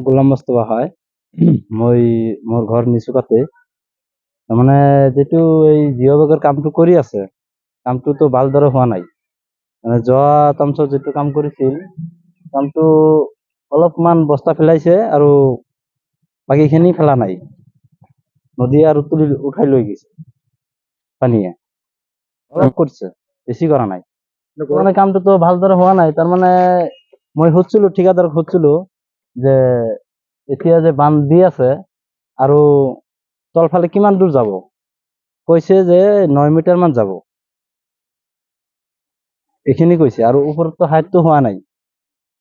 গোলাম মোস্তফা হয়। মই মোৰ ঘৰ নিচুকাতে। তাৰমানে যিটো এই জিঅ' বেগৰ কামটো কৰি আছে, কামটোতো ভালদৰে হোৱা নাই। মানে যোৱা টাইমছত যিটো কাম কৰিছিল, কামটো অলপমান বস্তা পেলাইছে আৰু বাকীখিনি পেলা নাই। নদী আৰু উঠাই লৈ গৈছে পানীয়ে। অলপ কৰিছে, বেছি কৰা নাই। মানে কামটোতো ভালদৰে হোৱা নাই। তাৰমানে মই সুধিছিলো, ঠিকাদাৰক সুধিছিলো যে এতিয়া যে বান্ধ দি আছে আৰু তলফালে কিমান দূৰ যাব, কৈছে যে 9 মিটাৰ মান যাব, এইখিনি কৈছে। আৰু ওপৰতো হাইটটো হোৱা নাই।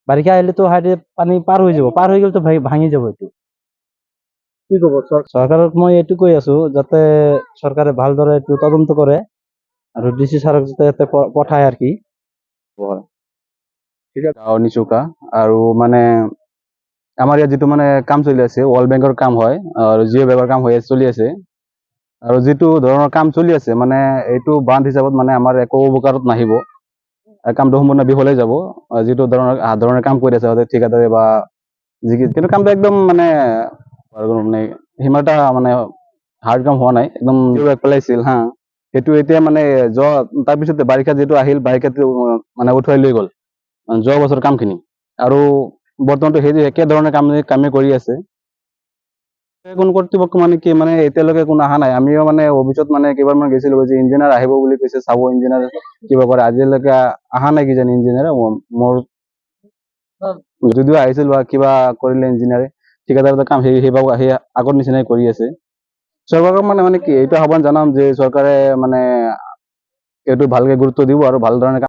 বাৰিষা আহিলেতো হাইটে পানী পাৰ হৈ যাব, পাৰ হৈ গ'লেতো ভাঙি যাব। এইটো কি ক'ব চৰকাৰক মই এইটো কৈ আছো, যাতে চৰকাৰে ভালদৰে এইটো তদন্ত কৰে আৰু ডিচি ছাৰক যাতে পঠায় আৰ কি। ঠিক আছে, নিচুকা আৰু মানে আমাৰ ইয়াত যিটো মানে কাম চলি আছে, ৱৰ্ল্ড বেংকৰ কাম হয় আৰু জিঅ' বেংকৰ কাম চলি আছে। আৰু যিটো ধৰণৰ কাম চলি আছে, মানে এইটো বান্ধ হিচাপত মানে আমাৰ একো উপকাৰত নাহিব। কামটো সম্পূৰ্ণ বিফলে যাব। যিটো ধৰণৰ কাম কৰি আছে ঠিকাদাৰে বা কিন্তু কামটো একদম মানে সিমান এটা মানে হাৰ্ড কাম হোৱা নাই, একদম পেলাইছিল হা। সেইটো এতিয়া মানে তাৰপিছতে বাৰিষা যিটো আহিল, বাৰিষাটো মানে উঠুৱাই লৈ গ'ল যোৱা বছৰ কামখিনি। আৰু বৰ্তমানতো সেই একেধৰণে কামে কৰি আছে। কোন কৰ্তৃপক্ষ মানে কি, মানে এতিয়ালৈকে কোনো অহা নাই। আমিও মানে অফিচত মানে কেইবাৰমান গৈছিলো, যে ইঞ্জিনিয়াৰ আহিব বুলি কৈছে, চাব ইঞ্জিনিয়াৰ কিবা কৰে। আজিলৈকে অহা নাই কিজানি ইঞ্জিনিয়াৰ। মোৰ যদিও আহিছিল বা কিবা কৰিলে ইঞ্জিনিয়াৰে, ঠিকাদাৰৰ কাম সেই আগৰ নিচিনাই কৰি আছে। চৰকাৰক মানে কি এইটো আহ্বান জনাম যে চৰকাৰে মানে এইটো ভালকে গুৰুত্ব দিব আৰু ভাল ধৰণে